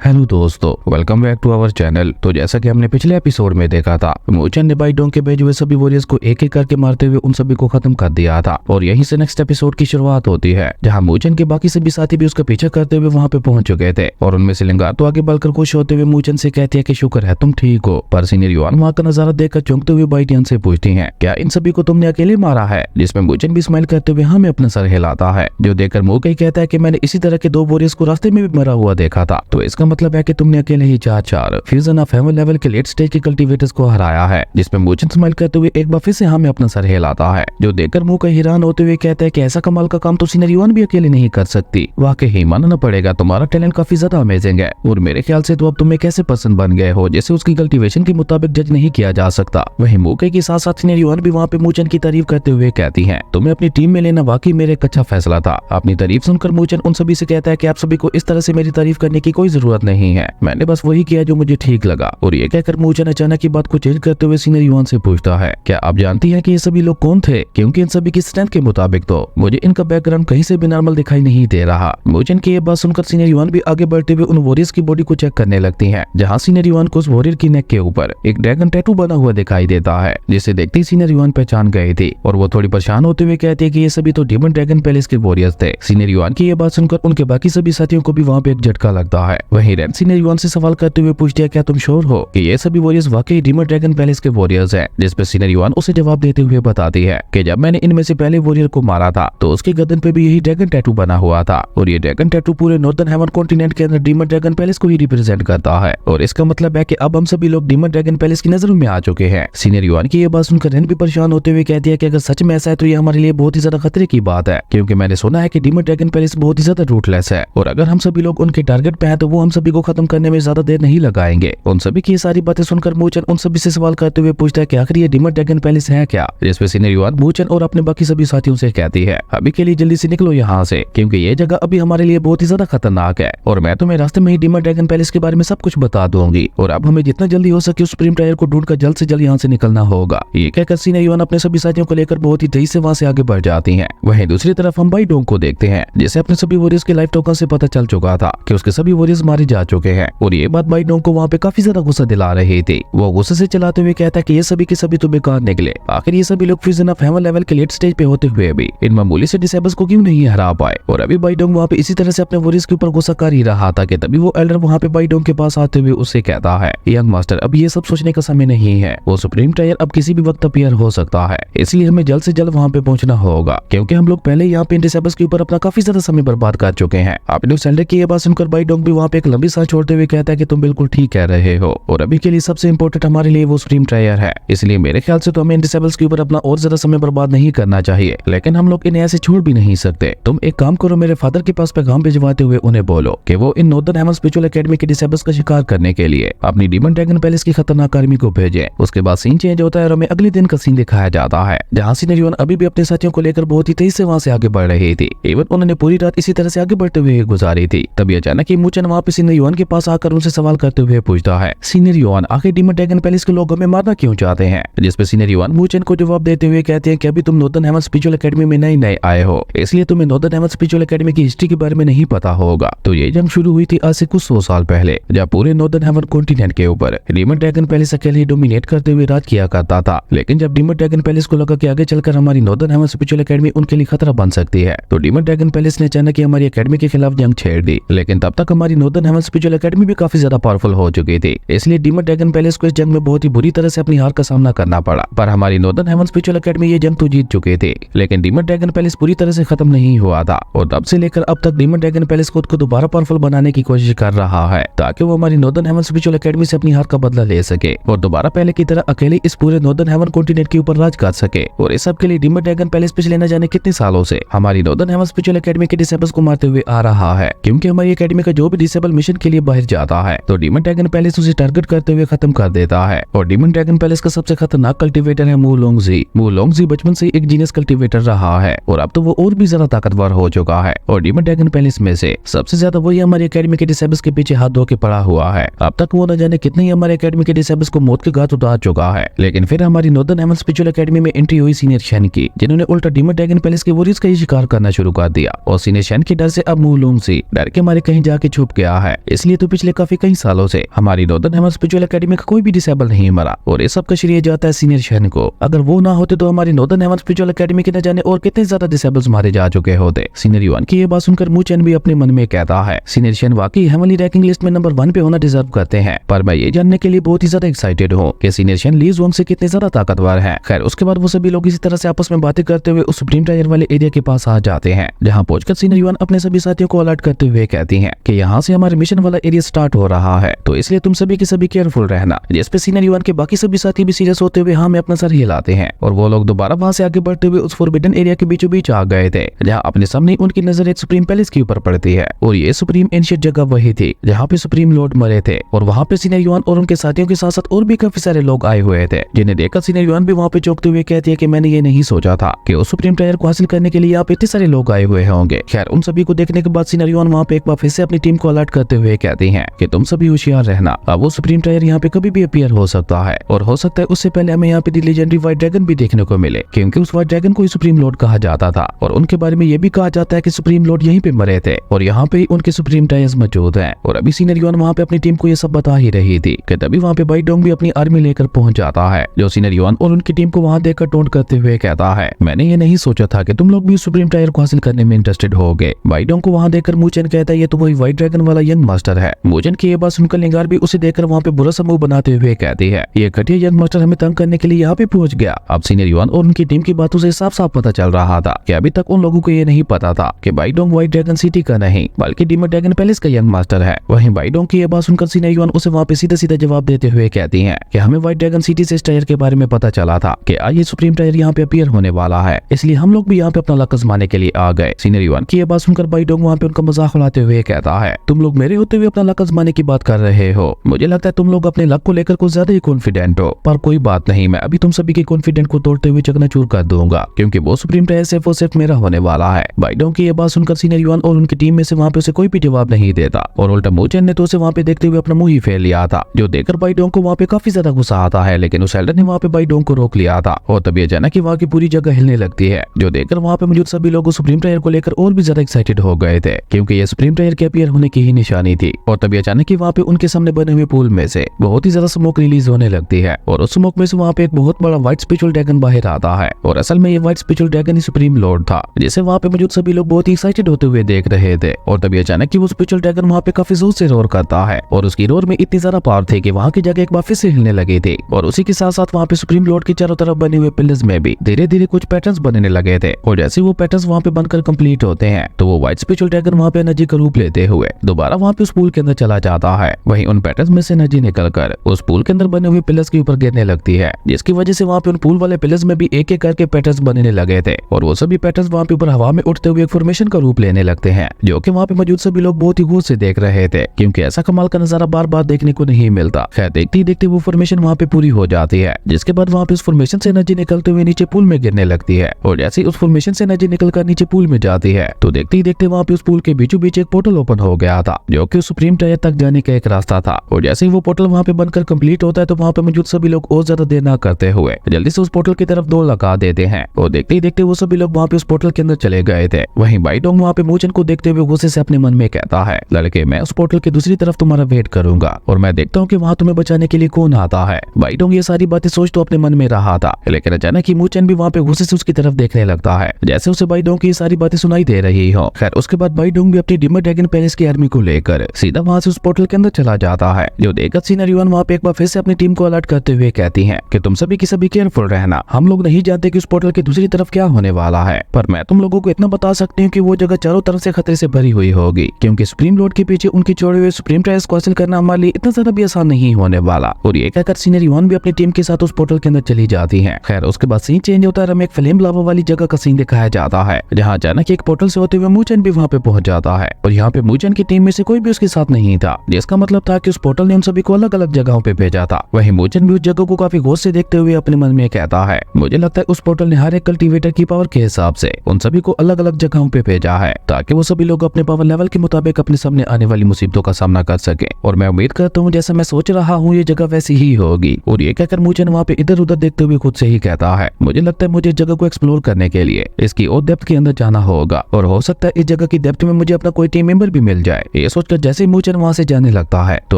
Hello दोस्तों, welcome back to our channel. तो जैसा कि हमने पिछले एपिसोड में देखा था, मूचन ने बाई डोंग के भेजे हुए सभी वॉरियर्स को एक एक करके मारते हुए उन सभी को खत्म कर दिया था। और यहीं से नेक्स्ट एपिसोड की शुरुआत होती है, जहां मूचन के बाकी सभी साथी भी उसका पीछा करते हुए वहां पे पहुंच चुके थे। और उनमें से लिंगार तो आगे बढ़कर खुश होते हुए मूचन से कहती है कि शुक्र है तुम ठीक हो। पर सीनियर युआन वहां का नजारा देखकर चौंकते हुए बाई टियान से पूछती है, क्या इन सभी को तुमने अकेले मारा है? जिसमें मूचन भी स्माइल करते हुए हमें अपना सर हिलाता है, जो देखकर मूकई कहता है कि मैंने इसी तरह के 2 वॉरियर्स को रास्ते में भी मरा हुआ देखा था। तो इसका मतलब है कि तुमने अकेले ही 4 फ्यूजन ऑफ हेवन लेवल के लेट स्टेज के कल्टीवेटर्स को हराया है। जिसमें मूचन स्माइल करते हुए एक बार फिर से हमें अपना सर हिलाता है, जो देखकर मूकई हैरान होते हुए कहता है कि ऐसा कमाल का काम तो सीनियर युआन भी अकेले नहीं कर सकती। वाकई मानना पड़ेगा, तुम्हारा टैलेंट काफी ज्यादा अमेजिंग है। और मेरे ख्याल से तो अब तुम एक ऐसे पर्सन बन गए हो जिसे उसकी कल्टीवेशन के मुताबिक जज नहीं किया जा सकता। वहीं मूकई के साथ साथ सीनियर युआन भी वहाँ पे मूचन की तारीफ करते हुए कहती है, तुम्हें अपनी टीम में लेना वाकई मेरे एक अच्छा फैसला था। अपनी तारीफ सुनकर मूचन उन सभी से कहता है कि आप सभी को इस तरह से मेरी तारीफ करने की कोई जरूरत नहीं है, मैंने बस वही किया जो मुझे ठीक लगा। और ये कहकर मूचन अचानक की बात को चेंज करते हुए सीनियर युआन से पूछता है, क्या आप जानती हैं कि ये सभी लोग कौन थे? क्योंकि इन सभी की स्ट्रेंथ के मुताबिक तो मुझे इनका बैकग्राउंड कहीं से भी नॉर्मल दिखाई नहीं दे रहा। मूचन की ये बात सुनकर सीनियर युआन भी आगे बढ़ते हुए उन वॉरियर्स की बॉडी को चेक करने लगती है, जहाँ सीनियर युआन को उस वॉरियर की नेक के ऊपर एक ड्रैगन टैटू बना हुआ दिखाई देता है, जिसे देखते ही सीनियर युआन पहचान गए थे। और वो थोड़ी परेशान होते हुए कहती है कि ये सभी तो डीमन ड्रैगन पैलेस के वॉरियर्स थे। सीनियर युआन की ये बात सुनकर उनके बाकी सभी साथियों को भी वहाँ पे एक झटका लगता है। वहीं रेन सीनियर युआन से सवाल करते हुए पूछती है, क्या तुम श्योर हो कि ये सभी वॉरियर्स वाकई डीमन ड्रैगन पैलेस के वॉरियर्स हैं? जिस पे सीनियर युआन उसे जवाब देते हुए बताती है कि जब मैंने इनमें से पहले वॉरियर को मारा था तो उसके गर्दन पे भी यही ड्रैगन टैटू बना हुआ था। और ये ड्रैगन टैटू पूरे नॉर्दर्न हेवन कॉन्टिनेंट के अंदर डीमन ड्रैगन पैलेस को ही रिप्रेजेंट करता है। और इसका मतलब है कि अब हम सभी लोग डीमन ड्रैगन पैलेस की नजरों में आ चुके हैं। सीनियर युआन की ये बात सुनकर रेन भी परेशान होते हुए कहती है कि अगर सच में ऐसा है तो ये हमारे लिए बहुत ही ज्यादा खतरे की बात है, क्योंकि मैंने सुना है कि डीमन ड्रैगन पैलेस बहुत ही ज्यादा रूटलेस है। और अगर हम सभी लोग उनके टारगेट पे हैं तो वो हम सभी को खत्म करने में ज्यादा देर नहीं लगाएंगे। उन सभी की सारी बातें सुनकर मूचन उन सभी से सवाल करते हुए पूछता है कि आखिर ये डीमन ड्रैगन पैलेस है क्या? जिसपे सीनियर युआन मूचन और अपने बाकी सभी साथियों से कहती है, अभी के लिए जल्दी से निकलो यहाँ से, क्योंकि ये जगह अभी हमारे लिए बहुत ही ज्यादा खतरनाक है। और मैं तुम्हें रास्ते में ही डीमन ड्रैगन पैलेस के बारे में सब कुछ बता दूंगी। और अब हमें जितना जल्दी हो सके उस सुप्रीम टायर को ढूंढकर जल्द से जल्द यहाँ से निकलना होगा। ये कहकर सीनियर युआन अपने सभी साथियों को लेकर बहुत ही तेजी से वहाँ से आगे बढ़ जाती है। वहीं दूसरी तरफ हम बाई डोंग को देखते हैं, जिसे अपने सभी वॉरियर्स के लाइफ टोकन से पता चल चुका था कि उसके सभी वॉरियर्स मारे जा चुके हैं। और ये बात बाई डोंग को वहाँ पे काफी ज्यादा गुस्सा दिला रही थी। वो गुस्से से चलाते हुए कहता है कि ये सभी के सभी तो बेकार निकले। आखिर ये सभी लोग फ्यूजन ऑफ हेवन लेवल के लेट स्टेज पे होते हुए भी इन मामूली से डिसेबल्स को क्यों नहीं हरा पाए? और अभी बाई डोंग वहाँ पे इसी तरह से अपने वॉरियर्स के ऊपर गुस्सा कर ही रहा था कि तभी वो एल्डर वहाँ पे बाई डोंग के पास आते हुए उससे कहता है, यंग मास्टर अब ये सब सोचने का समय नहीं है, वो सुप्रीम टायर अब किसी भी वक्त अपीयर हो सकता है, इसलिए हमें जल्द से जल्द वहाँ पे पहुंचना होगा, क्योंकि हम लोग पहले यहाँ पे डिसेबल्स के ऊपर अपना काफी ज्यादा समय बर्बाद कर चुके हैं। आपने उस एल्डर की ये बात सुनकर बाई डोंग भी वहाँ पे एक लंबी सांस छोड़ते हुए कहता है कि तुम बिल्कुल ठीक कह रहे हो, और अभी के लिए सबसे इम्पोर्टेंट हमारे लिए वो सुप्रीम टायर है, इसलिए मेरे ख्याल से तो हमें डिसेबल्स के ऊपर अपना और ज्यादा समय बर्बाद नहीं करना चाहिए। लेकिन हम लोग इन्हें ऐसे छोड़ भी नहीं सकते। तुम एक काम करो, मेरे फादर के पास पैगाम भिजवाते हुए उन्हें बोलो कि वो इन नॉर्दर्न हेवन स्पिरिचुअल एकेडमी के डिसेबल्स का शिकार करने के लिए अपनी डीमन ड्रैगन पैलेस की खतरनाक आर्मी को भेजे। उसके बाद सीन चेंज होता है और हमें अगले दिन का सीन दिखाया जाता है, जहाँ सीनियर युआन अभी भी अपने साथियों को लेकर बहुत ही तेजी से वहाँ से आगे बढ़ रही थी। इवन उन्होंने पूरी रात इसी तरह से आगे बढ़ते हुए गुजारी थी। तभी अचानक ही मूचन वहाँ पे सीनियर युआन के पास आकर उनसे सवाल करते हुए पूछता है, सीनियर युआन आखिर डीमन ड्रैगन पैलेस के लोग हमें मारना क्यों चाहते हैं? जिसपे सीनियर युआन मूचन को जवाब देते हुए कहते हैं कि अभी तुम नॉर्दर्न हेवन स्पिरिचुअल एकेडमी में नए आए हो, इसलिए तुम्हें नॉर्दर्न हेवन स्पिरिचुअल एकेडमी की हिस्ट्री के बारे में नहीं पता होगा। तो ये जंग शुरू हुई थी आज से कुछ 100 साल पहले, जब पूरे नॉर्दर्न हेवन कॉन्टिनेंट के ऊपर डीमन ड्रैगन पैलेस अकेले ही डोमिनेट करते हुए राज किया करता था। लेकिन जब डीमन ड्रैगन पैलेस को लगा कि आगे चलकर हमारी नॉर्दर्न हेवन स्पिरिचुअल एकेडमी उनके लिए खतरा बन सकती है, तो डीमन ड्रैगन पैलेस ने अचानक ही हमारी एकेडमी के खिलाफ जंग छेड़ दी। लेकिन तब तक हमारी नॉर्दर्न हेवन स्पिरिचुअल एकेडमी भी काफी ज्यादा पावरफुल हो चुकी थी, इसलिए डीमन ड्रैगन पैलेस को इस जंग में बहुत ही बुरी तरह से अपनी हार का सामना करना पड़ा। पर हमारी नॉर्दर्न हेवन स्पिरिचुअल एकेडमी ये जंग तो जीत चुके थे, लेकिन डीमन ड्रैगन पैलेस पूरी तरह से खत्म नहीं हुआ था। और तब से लेकर अब तक डीमन ड्रैगन पैलेस खुद को दोबारा पावरफुल बनाने की कोशिश कर रहा है, ताकि वो हमारी नॉर्दर्न हेवन स्पिरिचुअल एकेडमी से अपनी हार का बदला ले सके और दोबारा पहले की तरह अकेले इस पूरे नॉर्दर्न हेवन कॉन्टिनेंट के ऊपर राज कर सके। और इस सब के लिए डीमन ड्रैगन पैलेस पिछले न जाने कितने सालों से हमारी नॉर्दर्न हेवन स्पिरिचुअल एकेडमी के डिसेबल्स को मारते हुए आ रहा है, क्योंकि हमारी एकेडमी का जो भी डिसेबल मिशन के लिए बाहर जाता है तो डीमन ड्रैगन पैलेस उसे टारगेट करते हुए खत्म कर देता है। और डीमन ड्रैगन पैलेस का सबसे खतरनाक कल्टीवेटर है मू लोंगजी। मू लोंगजी बचपन से एक जीनियस कल्टीवेटर रहा है और अब तो वो और भी ज्यादा ताकतवर हो चुका है। और डीमन ड्रैगन पैलेस में से सबसे ज्यादा वही हमारी एकेडमी के डिसेबल्स के पीछे हाथ धो के पड़ा हुआ है। अब तक वो न जाने कितने ही हमारे एकेडमी के डिसेबल्स को मौत के घाट उतार चुका है। लेकिन फिर हमारी नॉर्दर्न हेवन स्पिरिचुअल एकेडमी में एंट्री हुई सीनियर शन की, जिन्होंने उल्टा डीमन ड्रैगन पैलेस के वॉरियर्स का ही शिकार करना शुरू कर दिया। और सीनियर शन के डर से अब मू लोंगजी डर के मारे कहीं जाके छुप गया है। है, इसलिए तो पिछले काफी कई सालों से हमारी नॉर्दर्न हेमन स्पिरिचुअल एकेडमी का कोई भी डिसेबल नहीं मरा और इस सब का श्रेय जाता है सीनियर शन को। अगर वो ना होते तो हमारी नॉर्दर्न हेमन स्पिरिचुअल एकेडमी के न जाने और कितने ज्यादा डिसेबल्स मारे जा चुके होते। सीनियर युआन की ये बात सुनकर मू चेन भी अपने मन में कहता है, सीनियर शन वाकई हेवनली रैंकिंग लिस्ट में नंबर 1 पे होना डिजर्व करते हैं, पर मैं ये जानने के लिए बहुत ही ज्यादा एक्साइटेड हूँ कि सीनियर शन ली ज़ोंग से कितने ज्यादा ताकतवर है। खैर उसके बाद वो सभी लोग इसी तरह से आपस में बातें करते हुए उस सुप्रीम टायर वाले एरिया के पास आ जाते हैं, जहाँ पहुंचकर सीनियर युआन अपने सभी साथियों को अलर्ट करते हुए कहती हैं कि यहाँ से हमारे मिशन वाला एरिया स्टार्ट हो रहा है, तो इसलिए तुम सभी के सभी केयरफुल रहना। जिस पे सीनियर युआन के बाकी सभी साथी भी सीरियस होते हुए हाँ में अपना सर हिलाते हैं और वो लोग दोबारा वहाँ से आगे बढ़ते हुए उस फॉरबिडन एरिया के बीचों बीच आ गए थे, जहाँ अपने सामने उनकी नजर एक सुप्रीम पैलेस के ऊपर पड़ती है और ये सुप्रीम एंशिएंट जगह वही थी जहाँ पे सुप्रीम लॉर्ड मरे थे और वहाँ पे सीनियर युआन और उनके साथियों के साथ साथ और भी काफी सारे लोग आए हुए थे, जिन्हें देखकर सीनियर युआन भी वहाँ पे चौंकते हुए कहती है कि मैंने ये नहीं सोचा था कि उस सुप्रीम टायर को हासिल करने के लिए यहाँ पे इतने सारे लोग आए हुए होंगे। खैर उन सभी को देखने के बाद सीनियर युआन वहाँ पे एक बार फिर से अपनी टीम को अलर्ट करते हुए कहती हैं कि तुम सभी होशियार रहना, अब वो सुप्रीम टायर यहाँ पे कभी भी अपीयर हो सकता है और हो सकता है उससे पहले हमें यहाँ पे द लेजेंडरी व्हाइट ड्रैगन भी देखने को मिले, क्योंकि उस व्हाइट ड्रैगन को ही सुप्रीम लॉर्ड कहा जाता था और उनके बारे में ये भी कहा जाता है कि सुप्रीम लॉर्ड यहीं पे मरे थे और यहाँ पे उनके सुप्रीम टायर्स मौजूद हैं। और अभी सीनियर युआन वहाँ पे अपनी टीम को ये सब बता ही रही थी कि तभी वहाँ पे बाइट डोंग भी अपनी आर्मी लेकर पहुंच जाता है, जो सीनियर युआन और उनकी टीम को वहाँ देखकर टोंट करते हुए कहता है, मैंने ये नहीं सोचा था कि तुम लोग भी सुप्रीम टायर को हासिल करने में इंटरेस्टेड होगे। बाइट डोंग को वहाँ देखकर मू चेन कहता है ये तो वही व्हाइट ड्रैगन वाला यंग मास्टर है। मू चेन की ये बात सुनकर लिंगार भी उसे देखकर वहाँ पे बुरा सा मुंह बनाते हुए कहती है, ये घटिया यंग मास्टर हमें तंग करने के लिए यहाँ पे पहुंच गया। अब सीनियर युआन और उनकी टीम की बातों से साफ साफ पता चल रहा था कि अभी तक उन लोगों को ये नहीं पता था कि बाइट डोंग व्हाइट ड्रैगन सिटी का नहीं बल्कि डीमन ड्रैगन पैलेस का यंग मास्टर है। वहीं बाइट डोंग की ये बात सुनकर सीनियर युआन उसे वहाँ पे सीधा सीधा जवाब देते हुए कहती है कि हमें व्हाइट ड्रैगन सिटी से इस टायर के बारे में पता चला था कि आज ये सुप्रीम टायर यहाँ पे अपीयर होने वाला है, इसलिए हम लोग भी यहाँ पे अपना लक आजमाने के लिए आ गए। सीनियर युआन की ये बात सुनकर बाइट डोंग वहाँ पे उनका मजाक उड़ाते हुए कहता है, तुम लोग मेरे होते हुए अपना लक आजमाने की बात कर रहे हो, मुझे लगता है तुम लोग अपने लक को लेकर कुछ ज्यादा ही कॉन्फिडेंट हो, पर कोई बात नहीं, मैं अभी तुम सभी के कॉन्फिडेंट को तोड़ते हुए चकनाचूर कर दूंगा, क्योंकि वो सुप्रीम टायर सिर्फ और सिर्फ मेरा होने वाला है। बाइट डोंग की ये बात सुनकर सीनियर युआन और उनकी टीम में से वहाँ पे उसे कोई भी जवाब नहीं देता और उल्टा मू चेन ने तो उसे वहाँ पे देखते हुए अपना मुंह ही फेर लिया था, जो देखकर बाइट डोंग को वहाँ पे काफी ज्यादा गुस्सा आता है, लेकिन उस एल्डर ने वहाँ पे बाइट डोंग को रोक लिया था और तभी अचानक वहाँ की पूरी जगह हिलने लगती है, जो देखकर वहाँ पे मौजूद सभी लोग सुप्रीम टायर को लेकर और भी ज्यादा एक्साइटेड हो गए थे, क्योंकि ये सुप्रीम टायर के अपीयर होने की ही निशानी थी। और तभी अचानक ही वहाँ पे उनके सामने बने हुए पूल में से बहुत ही ज्यादा स्मोक रिलीज होने लगती है और उस स्मोक में से वहाँ पे एक बहुत बड़ा व्हाइट स्पिरिचुअल ड्रैगन बाहर आता है और असल में ये व्हाइट स्पिरिचुअल ड्रैगन ही सुप्रीम लॉर्ड था, जिसे वहाँ पे मौजूद सभी लोग बहुत ही एक्साइटेड होते हुए देख रहे थे। और तभी अचानक ही वो स्पिरिचुअल ड्रैगन वहाँ पे काफी जोर से रोर करता है और उसकी रोर में इतनी ज्यादा पावर थी कि वहाँ की जगह एक बार फिर से हिलने लगी थी और उसी के साथ साथ वहाँ पे सुप्रीम लॉर्ड के चारों तरफ बने हुए पिलर्स में भी धीरे धीरे कुछ पैटर्न्स बनने लगे थे और जैसे वो पैटर्न्स वहाँ पे बनकर कंप्लीट होते हैं तो वो व्हाइट स्पिरिचुअल ड्रैगन वहाँ पे एनर्जी का रूप लेते हुए दोबारा वहाँ पे उस पूल के अंदर चला जाता है। वहीं उन पैटर्न्स में से एनर्जी निकलकर उस पूल के अंदर बने हुए पिलर्स के ऊपर गिरने लगती है, जिसकी वजह से वहाँ पे उन पूल वाले पिलर्स में भी एक एक करके पैटर्न्स बनने लगे थे और वो सभी पैटर्न्स वहाँ पे ऊपर हवा में उठते हुए एक फॉर्मेशन का रूप लेने लगते हैं, जो कि वहाँ पे मौजूद सभी लोग बहुत ही गौर से देख रहे थे, क्योंकि ऐसा कमाल का नजारा बार बार देखने को नहीं मिलता। खैर देखते ही देखते वो फॉर्मेशन वहाँ पे पूरी हो जाती है, जिसके बाद वहाँ पे उस फॉर्मेशन से एनर्जी निकलते हुए नीचे पूल में गिरने लगती है और जैसे ही उस फॉर्मेशन से एनर्जी निकलकर नीचे पूल में जाती है तो देखते ही देखते वहाँ पे उस पूल के बीचों बीच एक पोर्टल ओपन हो गया था, जो कि सुप्रीम टायर तक जाने का एक रास्ता था। और जैसे ही वो पोर्टल वहाँ पे बनकर कंप्लीट होता है तो वहाँ पे मौजूद सभी लोग और ज्यादा देर न करते हुए जल्दी से उस पोर्टल की तरफ दौड़ लगा देते हैं और देखते ही देखते वो सभी लोग वहाँ पे उस पोर्टल के अंदर चले गए थे। वहीं बाइट डोंग वहाँ पे मू चेन को देखते हुए गुस्से से अपने मन में कहता है, लड़के मैं उस पोर्टल के दूसरी तरफ तुम्हारा वेट करूंगा और मैं देखता हूँ कि वहाँ तुम्हें बचाने के लिए कौन आता है। बाइट डोंग ये सारी बातें सोच तो अपने मन में रहा था, लेकिन अचानक ही मू चेन भी वहाँ पे गुस्से से उसकी तरफ देखने लगता है, जैसे उसे बाइट डोंग की ये सारी बातें सुनाई दे रही हो। खैर उसके बाद बाइट डोंग भी अपनी डीमन ड्रैगन पैलेस की आर्मी को लेकर सीधा वहाँ से उस पोर्टल के अंदर चला जाता है, जो देखकर सीनियर युआन वहाँ पे एक बार फिर से अपनी टीम को अलर्ट करते हुए कहती हैं कि तुम सभी की सभी केयरफुल रहना, हम लोग नहीं जानते कि उस पोर्टल की दूसरी तरफ क्या होने वाला है, पर मैं तुम लोगों को इतना बता सकती हूँ कि वो जगह चारों तरफ से खतरे से भरी हुई होगी, क्योंकि सुप्रीम लॉर्ड के पीछे उनके छोड़े हुए सुप्रीम टायर्स को हासिल करना हमारे लिए इतना ज्यादा भी आसान नहीं होने वाला। और ये कहकर सीनियर युआन भी अपनी टीम के साथ उस पोर्टल के अंदर चली जाती है। खैर उसके बाद सीन चेंज होता है, हमें एक फ्लेम लावा वाली जगह का सीन दिखाया जाता है, जहाँ अचानक एक पोर्टल से होते हुए मू चेन भी वहाँ पे पहुंच जाता है और यहाँ पे मू चेन की टीम में से कोई भी उसके साथ नहीं था, जिसका मतलब था कि उस पोर्टल ने उन सभी को अलग अलग जगहों पे भेजा था। वहीं मू चेन भी उस जगह को काफी गौर से देखते हुए अपने मन में कहता है, मुझे लगता है उस पोर्टल ने हर एक कल्टीवेटर की पावर के हिसाब से उन सभी को अलग अलग जगहों पे भेजा है, ताकि वो सभी लोग अपने पावर लेवल के मुताबिक अपने सामने आने वाली मुसीबतों का सामना कर सके। और मैं उम्मीद करता हूँ जैसा मैं सोच रहा हूँ ये जगह वैसी ही होगी। और ये कहकर मू चेन वहाँ पे इधर उधर देखते हुए खुद से ही कहता है, मुझे लगता है मुझे इस जगह को एक्सप्लोर करने के लिए इसकी और डेप्थ के अंदर जाना होगा और हो सकता है इस जगह की डेप्थ में मुझे अपना कोई टीम मेंबर भी मिल जाए। ये सोच सोचकर जैसे ही मूचन वहाँ से जाने लगता है तो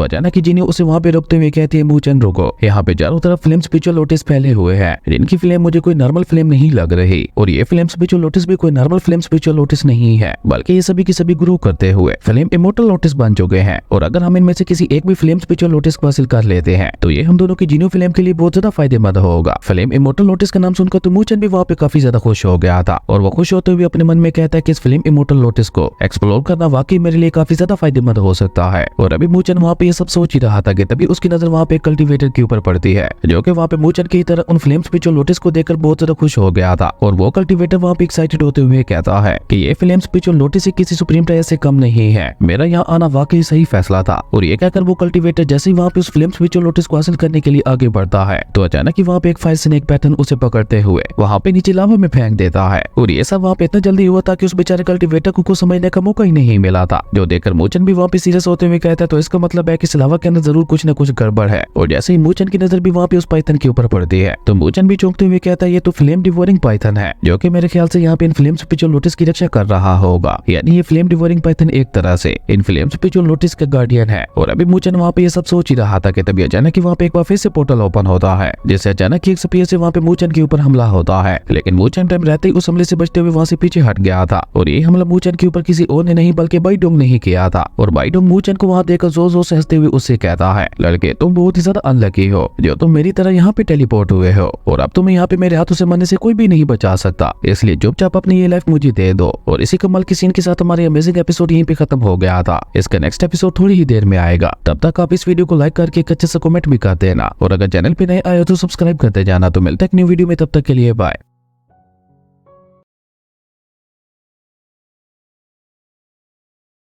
अचानक ही जिनी उसे वहाँ पे रोकते हुए कहती है, मूचन रुको, यहाँ पे चारों तरफ फ्लेम स्पिरिचुअल लोटस फैले हुए हैं, जिनकी फ्लेम मुझे कोई नॉर्मल फ्लेम नहीं लग रही, और ये फ्लेम स्पिरिचुअल लोटस भी कोई नॉर्मल फ्लेम स्पिरिचुअल लोटस नहीं है, बल्कि ये सभी की सभी ग्रो करते हुए फ्लेम इमोर्टल लोटस बन चुके हैं। और अगर हम इनमें से किसी एक भी फ्लेम स्पिरिचुअल लोटस को हासिल कर लेते हैं तो ये हम दोनों की जीनो फ्लेम के लिए बहुत ज्यादा फायदेमंद होगा। फ्लेम इमोर्टल लोटस का नाम सुनकर तो मूचन भी वहाँ पे काफी ज्यादा खुश हो गया था, और वो खुश होते हुए अपने मन में कहता है कि इस फ्लेम इमोर्टल लोटस को एक्सप्लोर करना वाकई मेरे लिए काफी ज्यादा फायदेमंद हो सकता है। और अभी मूचन वहाँ पे ये सब सोच ही रहा था कि तभी उसकी नजर वहाँ पे कल्टीवेटर के ऊपर पड़ती है, जो कि वहाँ पे मूचन की तरह उन फ्लेम स्पिरिचुअल लोटस को देखकर बहुत ज्यादा खुश हो गया था। और वो कल्टीवेटर वहाँ पे एक्साइटेड होते हुए कहता है कि ये फ्लेम स्पिरिचुअल लोटस किसी सुप्रीम टायर से कम नहीं है, मेरा यहाँ आना वाकई सही फैसला था। और ये कहकर वो कल्टीवेटर जैसे ही वहाँ पे उस फ्लेम स्पिरिचुअल लोटस को हासिल करने के लिए आगे बढ़ता है तो अचानक ही वहाँ पे एक फायर स्नेक पैटर्न उसे पकड़ते हुए वहाँ पे नीचे लावा में फेंक देता है। और ये सब वहाँ पे इतना जल्दी हुआ था कि उस बेचारे कल्टीवेटर को कुछ समझने का मौका ही नहीं मिला था, जो देखकर मूचन भी वहाँ पे सीरियस होते हुए कहता है तो इसका मतलब है कि इस लावा के अंदर जरूर कुछ न कुछ गड़बड़ है। और जैसे ही मूचन की नजर भी वहाँ पे उस पाइथन के ऊपर पड़ती है तो मूचन भी चौंकते हुए कहता है ये तो फ्लेम डिवोरिंग पाइथन है, जो कि मेरे ख्याल से यहाँ पे इन फ्लेम स्पिरिचुअल लोटस की रक्षा कर रहा होगा, यानी ये फ्लेम डिवोरिंग पाइथन एक तरह से इन फ्लेम स्पिरिचुअल लोटस का गार्डियन है। और अभी मूचन वहाँ पे ये सब सोच ही रहा था कि तभी अचानक ही वहाँ पे एक बार फिर से पोर्टल ओपन होता है, जिससे अचानक ही एक स्पीयर से वहाँ पे मूचन के ऊपर हमला होता है। लेकिन मूचन टाइम रहते ही उस हमले से बचते हुए वहाँ से पीछे हट गया था, और ये हमला मूचन के ऊपर किसी और ने नहीं बल्कि बाइडोंग ने ही किया था। और बाइडोंग मूचन को वहाँ देखकर जोर जोर से हंसते हुए उससे कहता है, लड़के तुम बहुत ही ज्यादा अनलकी हो जो तुम मेरी तरह यहाँ पे टेलीपोर्ट हुए हो, और अब तुम्हें यहाँ पे मेरे हाथों से मरने से कोई भी नहीं बचा सकता, इसलिए चुपचाप अपनी ये लाइफ मुझे दे दो। और इसी कमाल की सीन के साथ हमारे अमेजिंग एपिसोड यहीं पे खत्म हो गया था। इसका नेक्स्ट एपिसोड थोड़ी ही देर में आएगा, तब तक आप इस वीडियो को लाइक करके एक अच्छे से कमेंट भी कर देना, और अगर चैनल पे नए आए हो तो सब्सक्राइब करते जाना। तो मिलते हैं एक न्यू वीडियो में, तब तक के लिए बाय।